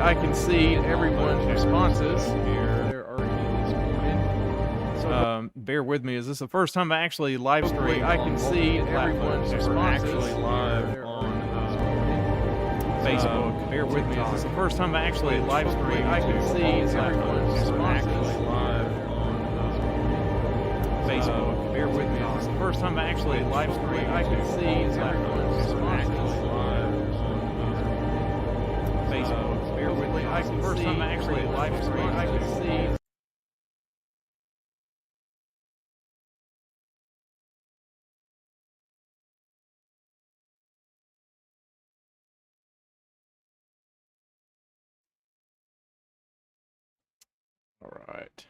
I can see everyone's responses. There are this morning. So bear with me. Is this the first time I actually live stream? I can see everyone's responses. Actually live on Facebook. Bear with me. Is this the first time I actually live stream? I can see everyone's responses. Actually live on Facebook. Bear with me. Is this the first time I actually live stream? I can see everyone's responses. Facebook. Bear with me. First time I actually live stream, I can see. All right.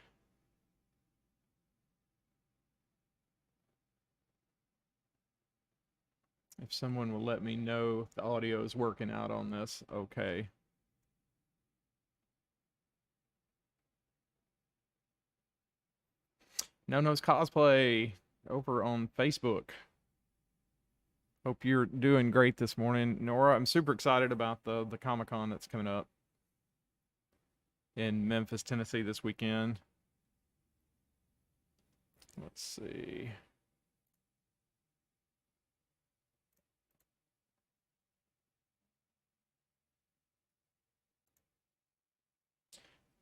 If someone will let me know if the audio is working out on this, okay. No Nose Cosplay over on Facebook. Hope you're doing great this morning. Nora, I'm super excited about the ComicCon that's coming up in Memphis, Tennessee this weekend. Let's see.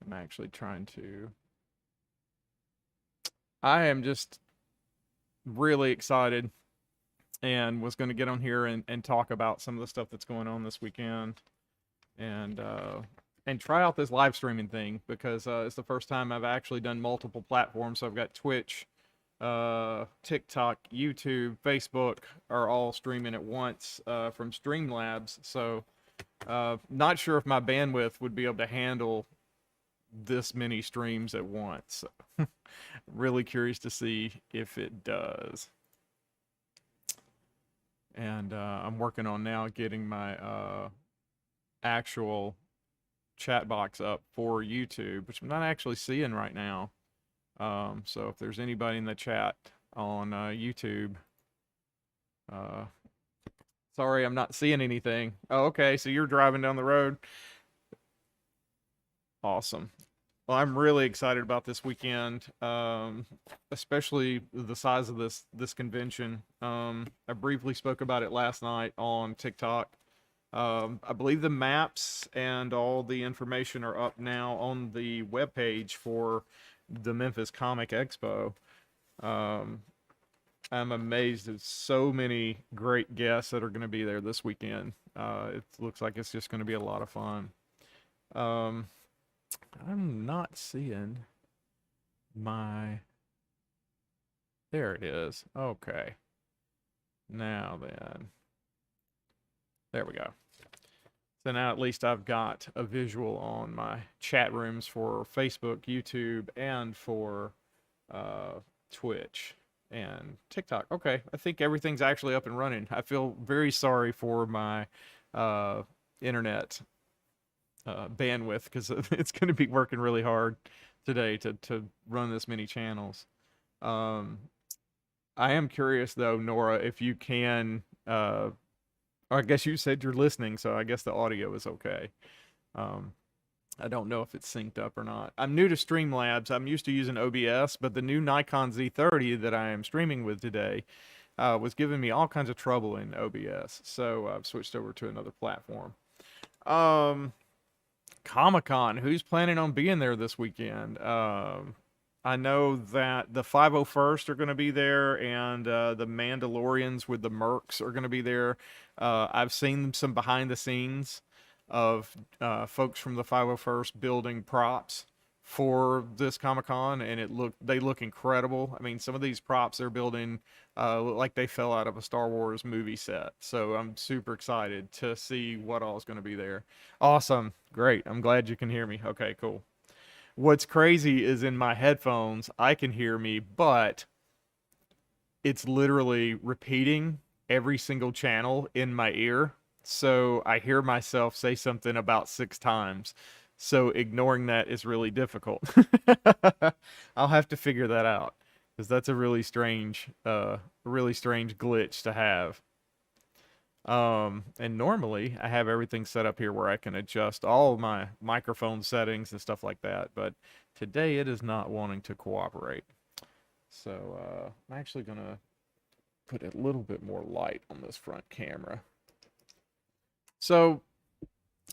I'm actually trying to... I am just really excited and was going to get on here and talk about some of the stuff that's going on this weekend and try out this live streaming thing because it's the first time I've actually done multiple platforms. So I've got Twitch, TikTok, YouTube, Facebook are all streaming at once from Streamlabs. So not sure if my bandwidth would be able to handle this many streams at once. Really curious to see if it does. And I'm working on now getting my actual chat box up for YouTube, which I'm not actually seeing right now. So if there's anybody in the chat on YouTube, sorry, I'm not seeing anything. Oh, okay, so you're driving down the road. Awesome. Well, I'm really excited about this weekend, especially the size of this convention. I briefly spoke about it last night on TikTok. I believe the maps and all the information are up now on the webpage for the Memphis Comic Expo. I'm amazed at so many great guests that are going to be there this weekend. It looks like it's just going to be a lot of fun. I'm not seeing my... There it is. Okay. Now then. There we go. So now at least I've got a visual on my chat rooms for Facebook, YouTube, and for Twitch and TikTok. Okay, I think everything's actually up and running. I feel very sorry for my internet bandwidth because it's going to be working really hard today to run this many channels. I am curious though, Nora, if you can, I guess you said you're listening, so I guess the audio is okay. I don't know if it's synced up or not. I'm new to Streamlabs. I'm used to using OBS, but the new Nikon Z30 that I am streaming with today was giving me all kinds of trouble in OBS, so I've switched over to another platform. Comic-Con, who's planning on being there this weekend? I know that the 501st are going to be there, and the Mandalorians with the Mercs are going to be there. I've seen some behind the scenes of folks from the 501st building props for this Comic-Con, and they look incredible. I mean, some of these props they're building look like they fell out of a Star Wars movie set. So I'm super excited to see what all is going to be there. Awesome. Great. I'm glad you can hear me. Okay, cool. What's crazy is in my headphones, I can hear me, but it's literally repeating every single channel in my ear. So I hear myself say something about 6 times. So ignoring that is really difficult. I'll have to figure that out because that's a really strange glitch to have. And normally I have everything set up here where I can adjust all of my microphone settings and stuff like that, but today it is not wanting to cooperate. So I'm actually gonna put a little bit more light on this front camera. So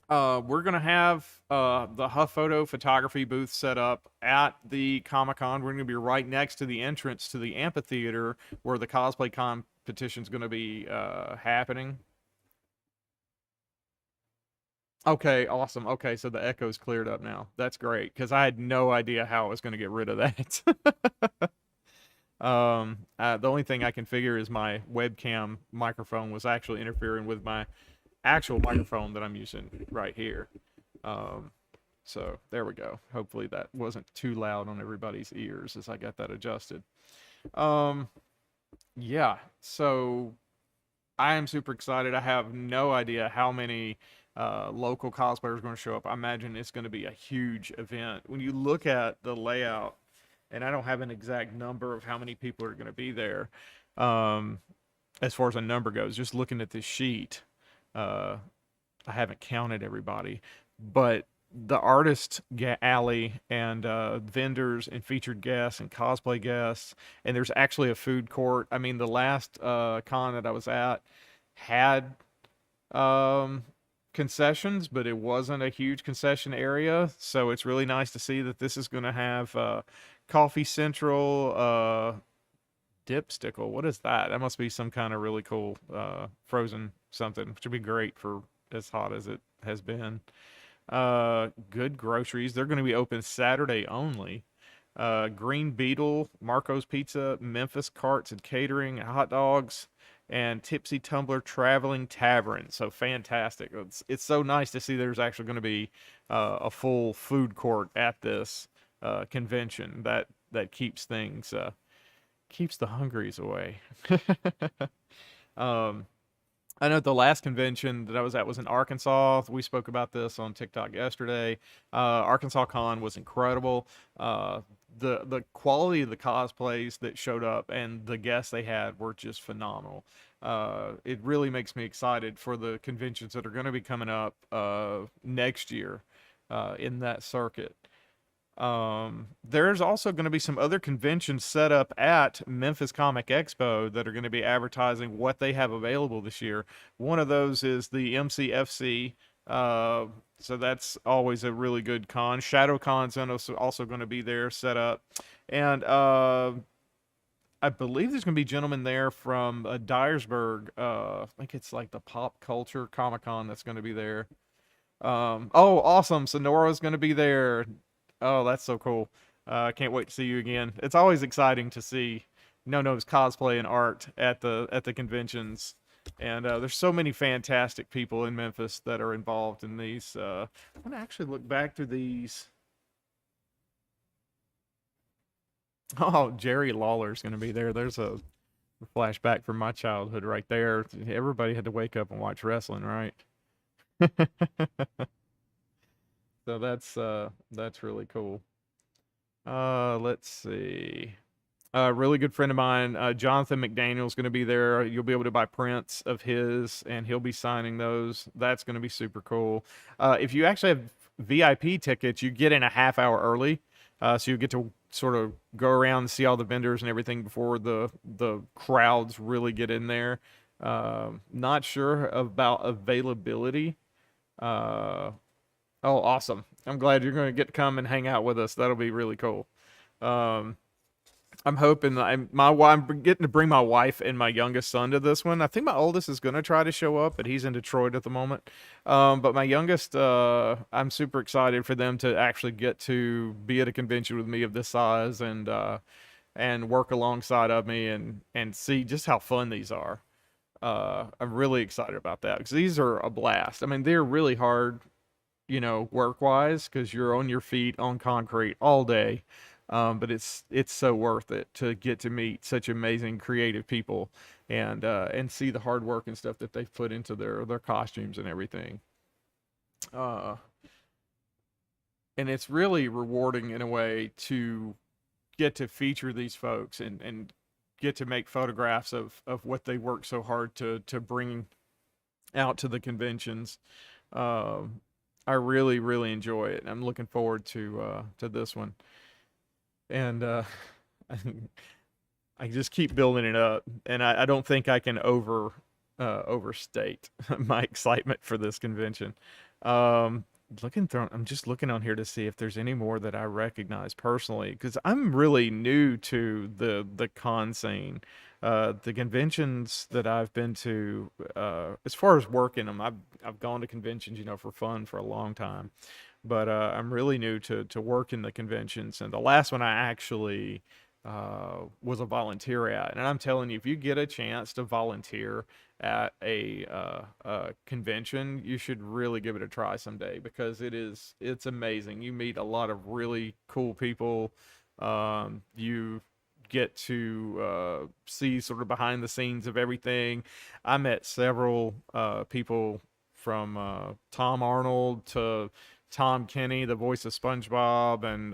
we're gonna have the Huff Photo photography booth set up at the Comic Con. We're gonna be right next to the entrance to the amphitheater where the cosplay competition is gonna be happening. Okay, awesome. Okay, so the echo's cleared up now. That's great because I had no idea how I was gonna get rid of that. The only thing I can figure is my webcam microphone was actually interfering with my actual microphone that I'm using right here. Um, so there we go. Hopefully that wasn't too loud on everybody's ears as I got that adjusted. Um, yeah, so I am super excited. I have no idea how many local cosplayers are going to show up. I imagine it's going to be a huge event. When you look at the layout, and I don't have an exact number of how many people are going to be there, um, as far as a number goes, just looking at this sheet, uh, I haven't counted everybody, but the artist alley and vendors and featured guests and cosplay guests, and there's actually a food court. I mean, the last con that I was at had um, concessions, but it wasn't a huge concession area. So it's really nice to see that this is going to have Coffee Central, Dipstickle. What is that? That must be some kind of really cool frozen something, which would be great for as hot as it has been. Good Groceries. They're going to be open Saturday only. Green Beetle, Marco's Pizza, Memphis Carts and Catering, hot dogs, and Tipsy Tumbler Traveling Tavern. So fantastic. It's so nice to see there's actually going to be a full food court at this convention that keeps things keeps the hungries away. um, I know the last convention that I was at was in Arkansas. We spoke about this on TikTok yesterday. Arkansas Con was incredible. The quality of the cosplays that showed up and the guests they had were just phenomenal. It really makes me excited for the conventions that are going to be coming up next year in that circuit. There's also going to be some other conventions set up at Memphis Comic Expo that are going to be advertising what they have available this year. One of those is the MCFC. So that's always a really good con. ShadowCon's also going to be there set up. And I believe there's going to be gentlemen there from Dyersburg. I think it's like the Pop Culture Comic Con that's going to be there. Oh, awesome. Sonora's going to be there. Oh, that's so cool. I can't wait to see you again. It's always exciting to see No-No's cosplay and art at the conventions. And there's so many fantastic people in Memphis that are involved in these. I'm going to actually look back through these. Oh, Jerry Lawler's going to be there. There's a flashback from my childhood right there. Everybody had to wake up and watch wrestling, right? So that's really cool. Let's see. A really good friend of mine, Jonathan McDaniel's going to be there. You'll be able to buy prints of his, and he'll be signing those. That's going to be super cool. If you actually have VIP tickets, you get in a half hour early, so you get to sort of go around and see all the vendors and everything before the crowds really get in there. Not sure about availability. Uh, Oh, awesome. I'm glad you're going to get to come and hang out with us. That'll be really cool. Um, I'm hoping that I'm getting to bring my wife and my youngest son to this one. I think my oldest is going to try to show up, but he's in Detroit at the moment. But my youngest, I'm super excited for them to actually get to be at a convention with me of this size and work alongside of me and see just how fun these are. I'm really excited about that because these are a blast. I mean, they're really hard, work wise, because you're on your feet on concrete all day. But it's so worth it to get to meet such amazing creative people and see the hard work and stuff that they've put into their costumes and everything. Uh, and it's really rewarding in a way to get to feature these folks and get to make photographs of what they work so hard to bring out to the conventions. Um, I really, really enjoy it. I'm looking forward to this one, and I just keep building it up, and I don't think I can overstate my excitement for this convention. Um, I'm just looking on here to see if there's any more that I recognize personally, because I'm really new to the con scene. The conventions that I've been to, as far as working them, I've gone to conventions, for fun for a long time, but I'm really new to working the conventions, and the last one I actually was a volunteer at. And I'm telling you, if you get a chance to volunteer at a convention, you should really give it a try someday, because it's amazing. You meet a lot of really cool people. You get to see sort of behind the scenes of everything. I met several people from Tom Arnold to Tom Kenny, the voice of SpongeBob, and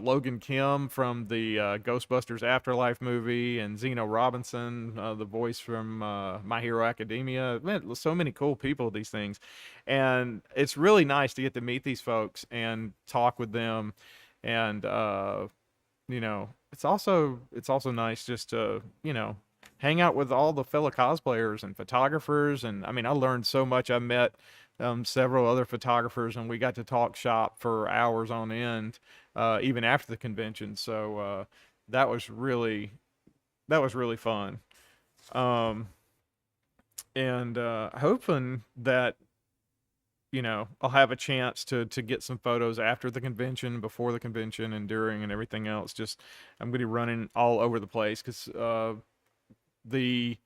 Logan Kim from the Ghostbusters Afterlife movie, and Zeno Robinson, the voice from My Hero Academia. Man, so many cool people at these things, and it's really nice to get to meet these folks and talk with them, and it's also nice just to hang out with all the fellow cosplayers and photographers. And I mean, I learned so much. I met several other photographers, and we got to talk shop for hours on end, even after the convention. So that was really that was really fun. Um, and hoping that I'll have a chance to get some photos after the convention, before the convention, and during, and everything else. Just I'm going to be running all over the place, because the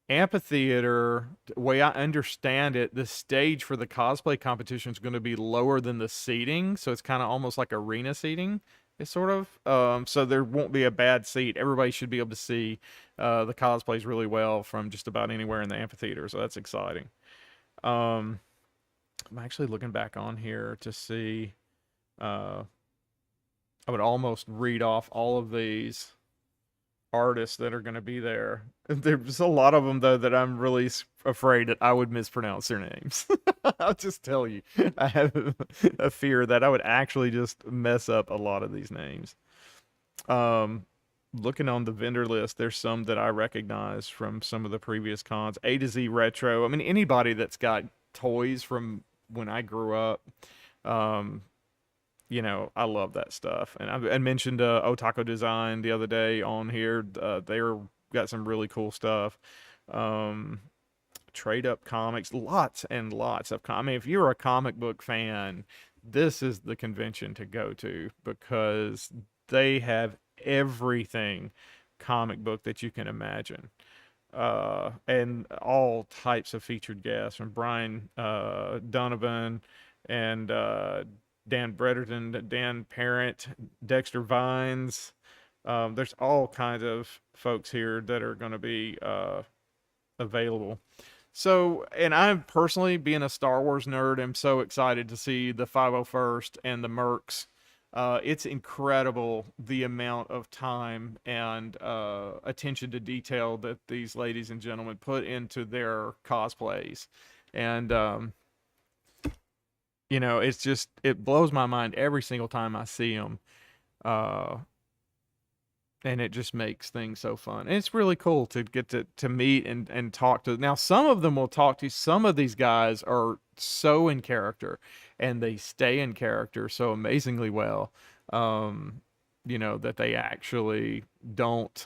amphitheater, the way I understand it, the stage for the cosplay competition is going to be lower than the seating, so it's kind of almost like arena seating. It's sort of so there won't be a bad seat. Everybody should be able to see the cosplays really well from just about anywhere in the amphitheater. So that's exciting. Um, I'm actually looking back on here to see. Uh, I would almost read off all of these artists that are going to be there. There's a lot of them though that I'm really afraid that I would mispronounce their names. I'll just tell you, I have a fear that I would actually just mess up a lot of these names. Um, Looking on the vendor list, there's some that I recognize from some of the previous cons. A to Z Retro. I mean, anybody that's got toys from when I grew up. Um, I love that stuff. And I mentioned Otako Design the other day on here. They're got some really cool stuff. Um, Trade Up Comics, lots and lots of I mean, if you're a comic book fan, this is the convention to go to, because they have everything comic book that you can imagine. And all types of featured guests, from Brian Donovan and Dan Bredderton, Dan Parent, Dexter Vines. There's all kinds of folks here that are going to be available. So, and I'm personally, being a Star Wars nerd, am so excited to see the 501st and the Mercs. It's incredible the amount of time and attention to detail that these ladies and gentlemen put into their cosplays. And it blows my mind every single time I see them. Uh, and it just makes things so fun. And it's really cool to get to meet and talk to. Now, some of them will talk to you. Some of these guys are so in character, and they stay in character so amazingly well. That they actually don't,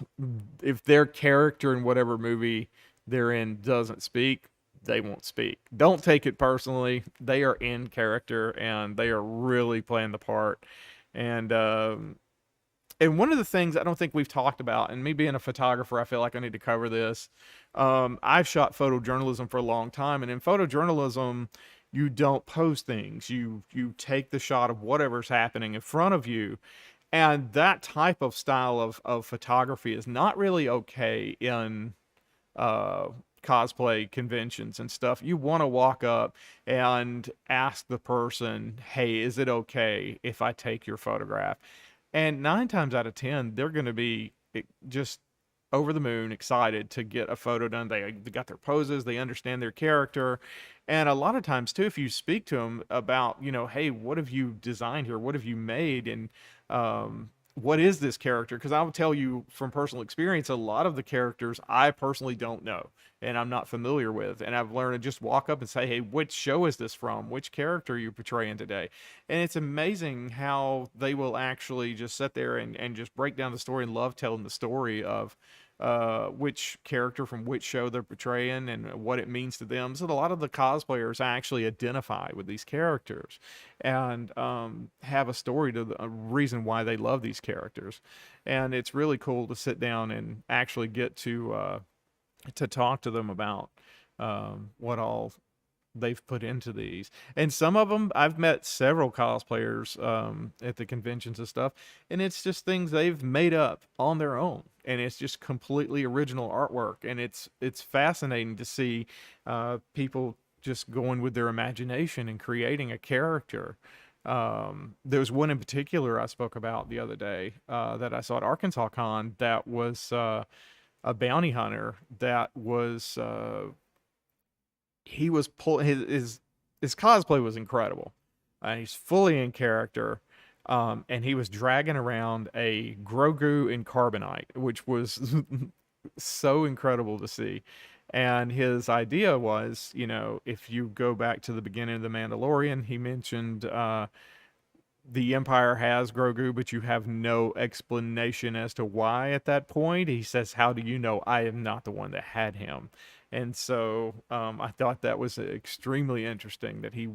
if their character in whatever movie they're in doesn't speak, they won't speak. Don't take it personally. They are in character, and they are really playing the part. And one of the things I don't think we've talked about, and me being a photographer, I feel like I need to cover this. I've shot photojournalism for a long time, and in photojournalism, you don't post things. You take the shot of whatever's happening in front of you, and that type of style of photography is not really okay in uh, cosplay conventions and stuff. You want to walk up and ask the person, "Hey, is it okay if I take your photograph?" And 9 times out of 10, they're going to be just over the moon, excited to get a photo done. They got their poses, they understand their character. And a lot of times too, if you speak to them about, hey, what have you designed here? What have you made? And what is this character? Because I will tell you from personal experience, a lot of the characters I personally don't know and I'm not familiar with. And I've learned to just walk up and say, hey, which show is this from? Which character are you portraying today? And it's amazing how they will actually just sit there and just break down the story and love telling the story of which character from which show they're portraying and what it means to them. So a lot of the cosplayers actually identify with these characters and have a story to a reason why they love these characters. And it's really cool to sit down and actually get to talk to them about what all they've put into these. And some of them, I've met several cosplayers at the conventions and stuff, and it's just things they've made up on their own, and it's just completely original artwork. And it's fascinating to see people just going with their imagination and creating a character. There was one in particular I spoke about the other day that I saw at Arkansas Con that was a bounty hunter that was he was pulling his cosplay was incredible. He's fully in character, and he was dragging around a Grogu in carbonite, which was so incredible to see. And his idea was, if you go back to the beginning of The Mandalorian, he mentioned the Empire has Grogu, but you have no explanation as to why at that point. He says, how do you know I am not the one that had him? And so I thought that was extremely interesting that he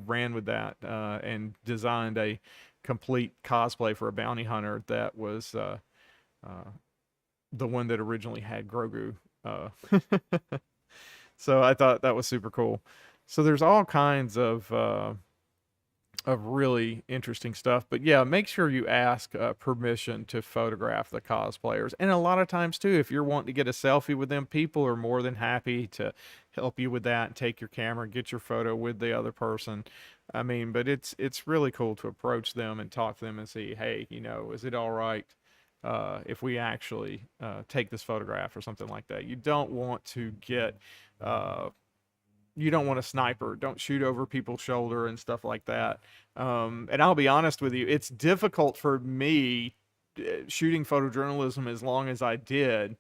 ran with that and designed a complete cosplay for a bounty hunter that was the one that originally had Grogu. So I thought that was super cool. So there's all kinds of really interesting stuff. But yeah, make sure you ask permission to photograph the cosplayers. And a lot of times too, if you're wanting to get a selfie with them, people are more than happy to help you with that and take your camera, get your photo with the other person. I mean, but it's really cool to approach them and talk to them and see, hey, is it all right if we actually take this photograph or something like that? You don't want to get you don't want a sniper. Don't shoot over people's shoulder and stuff like that. And I'll be honest with you, it's difficult for me shooting photojournalism as long as I did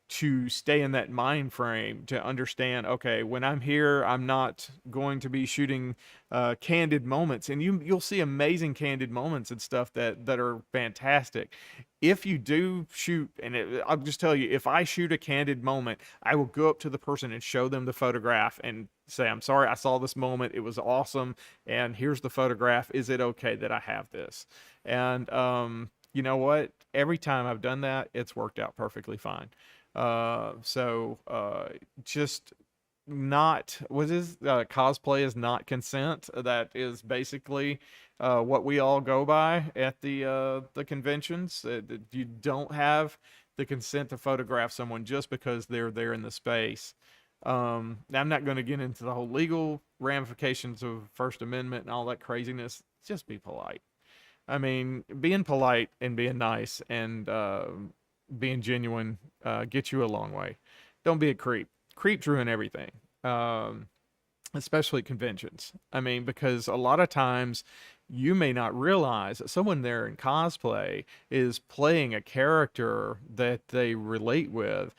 to stay in that mind frame to understand, okay, when I'm here, I'm not going to be shooting candid moments. And you'll see amazing candid moments and stuff that are fantastic. If you do shoot, and I'll just tell you, if I shoot a candid moment, I will go up to the person and show them the photograph and say, I'm sorry, I saw this moment. It was awesome. And here's the photograph. Is it okay that I have this? And you know what? Every time I've done that, it's worked out perfectly fine. Just not what is cosplay is not consent. That is basically what we all go by at the conventions. You don't have the consent to photograph someone just because they're there in the space. I'm not going to get into the whole legal ramifications of First Amendment and all that craziness. Just be polite. I mean, being polite and being nice and being genuine gets you a long way. Don't be a creep. Creeps ruin everything, especially conventions. I mean, because a lot of times you may not realize that someone there in cosplay is playing a character that they relate with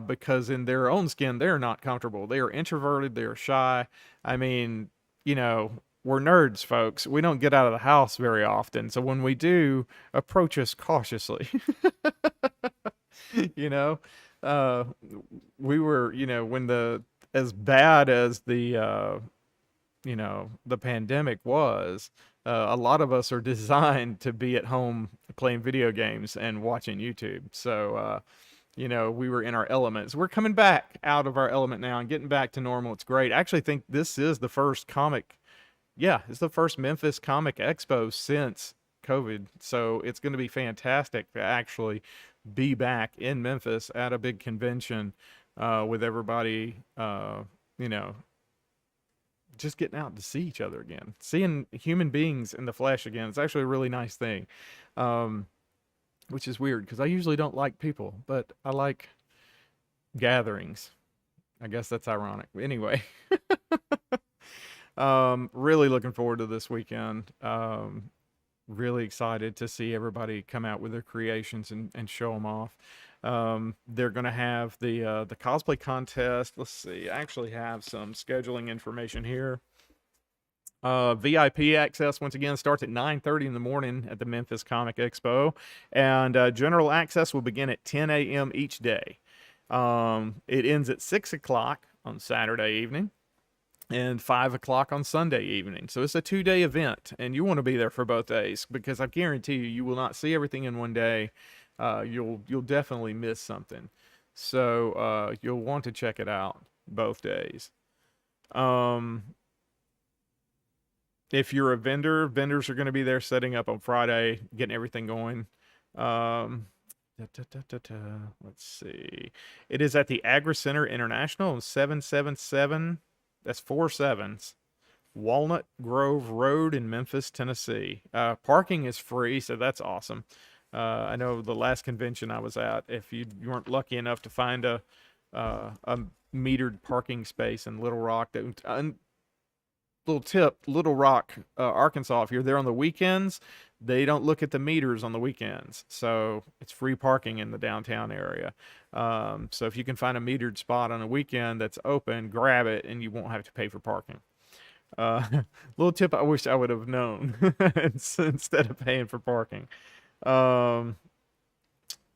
because in their own skin, they're not comfortable. They are introverted, they are shy. I mean, we're nerds, folks. We don't get out of the house very often. So when we do, approach us cautiously. you know, uh, we were, when as bad as the pandemic was, a lot of us are designed to be at home playing video games and watching YouTube. So, we were in our elements. We're coming back out of our element now and getting back to normal. It's great. I actually think this is the first it's the first Memphis Comic Expo since COVID. So it's going to be fantastic to actually be back in Memphis at a big convention with everybody, just getting out to see each other again. Seeing human beings in the flesh again. It's actually a really nice thing. which is weird because I usually don't like people, but I like gatherings. I guess that's ironic. Anyway, really looking forward to this weekend. Really excited to see everybody come out with their creations and show them off. They're going to have the cosplay contest. Let's see. I actually have some scheduling information here. VIP access once again starts at 9:30 in the morning at the Memphis Comic Expo, and general access will begin at 10 a.m. each day. It ends at 6 o'clock on Saturday evening and 5 o'clock on Sunday evening. So it's a 2-day event, and you want to be there for both days because I guarantee you, you will not see everything in one day. You'll definitely miss something. So you'll want to check it out both days. Um, if you're a vendor, vendors are going to be there setting up on Friday, getting everything going. Um, Let's see. It is at the Agri Center International on 777. That's 4 sevens. Walnut Grove Road in Memphis, Tennessee. Parking is free, so that's awesome. I know the last convention I was at, if you weren't lucky enough to find a metered parking space in Little Rock, little tip, Little Rock, Arkansas, if you're there on the weekends, they don't look at the meters on the weekends. So it's free parking in the downtown area. So if you can find a metered spot on a weekend that's open, grab it and you won't have to pay for parking. Little tip I wish I would have known instead of paying for parking. Um,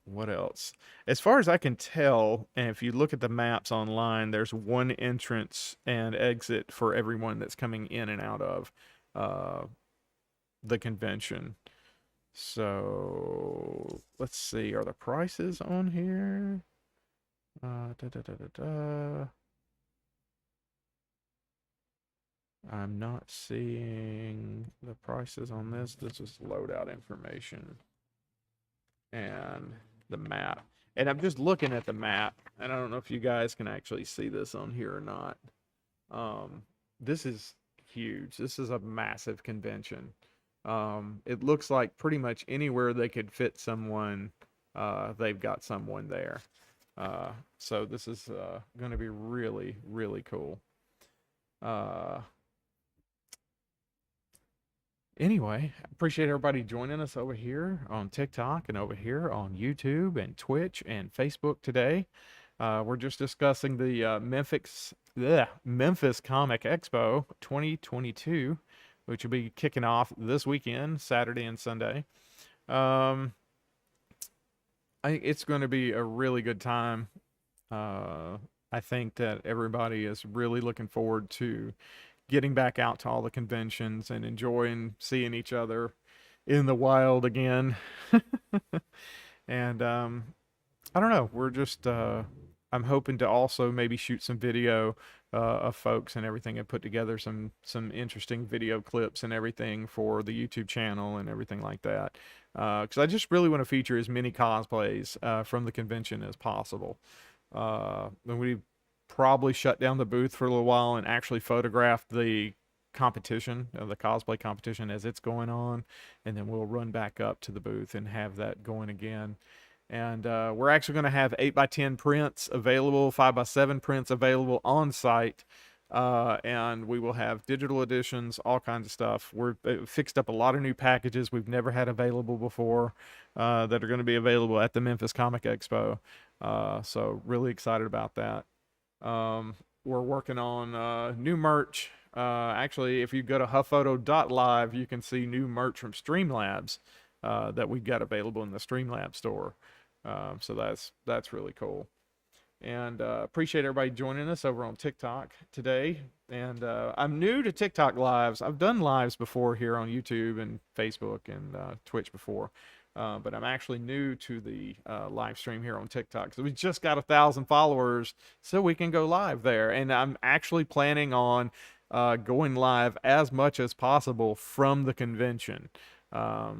what else? As far as I can tell, and if you look at the maps online, there's one entrance and exit for everyone that's coming in and out of uh, the convention. So let's see, are the prices on here? Da, da, da, da, da. I'm not seeing the prices on this. This is loadout information and the map. And I'm just looking at the map, and I don't know if you guys can actually see this on here or not. This is huge. This is a massive convention. It looks like pretty much anywhere they could fit someone, they've got someone there. So this is going to be really, really cool. Anyway, appreciate everybody joining us over here on TikTok and over here on YouTube and Twitch and Facebook today. We're just discussing the Memphis Comic Expo 2022, which will be kicking off this weekend, Saturday and Sunday. I think it's going to be a really good time. I think that everybody is really looking forward to getting back out to all the conventions and enjoying seeing each other in the wild again. And I don't know. We're just I'm hoping to also maybe shoot some video of folks and everything and put together some interesting video clips and everything for the YouTube channel and everything like that. Because I just really want to feature as many cosplays from the convention as possible. And we probably shut down the booth for a little while and actually photograph the competition, the cosplay competition as it's going on, and then we'll run back up to the booth and have that going again. And we're actually going to have 8x10 prints available, 5x7 prints available on site, and we will have digital editions, all kinds of stuff. We're fixed up a lot of new packages we've never had available before that are going to be available at the Memphis Comic Expo. So really excited about that. We're working on new merch. Actually, if you go to huffphoto.live, you can see new merch from Streamlabs that we've got available in the Streamlabs store. So that's really cool. And appreciate everybody joining us over on TikTok today. And I'm new to TikTok lives. I've done lives before here on YouTube and Facebook and Twitch before. But I'm actually new to the live stream here on TikTok. So we just got 1,000 followers, so we can go live there. And I'm actually planning on going live as much as possible from the convention.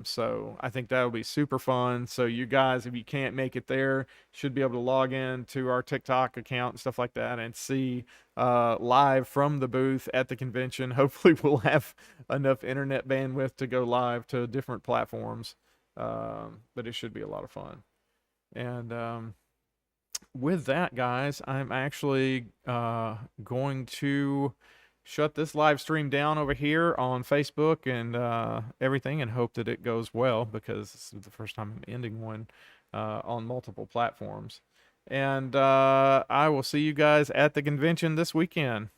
So I think that'll be super fun. So you guys, if you can't make it there, should be able to log in to our TikTok account and stuff like that and see live from the booth at the convention. Hopefully we'll have enough internet bandwidth to go live to different platforms. But it should be a lot of fun. And with that, guys, I'm actually going to shut this live stream down over here on Facebook and everything, and hope that it goes well, because this is the first time I'm ending one on multiple platforms. And I will see you guys at the convention this weekend.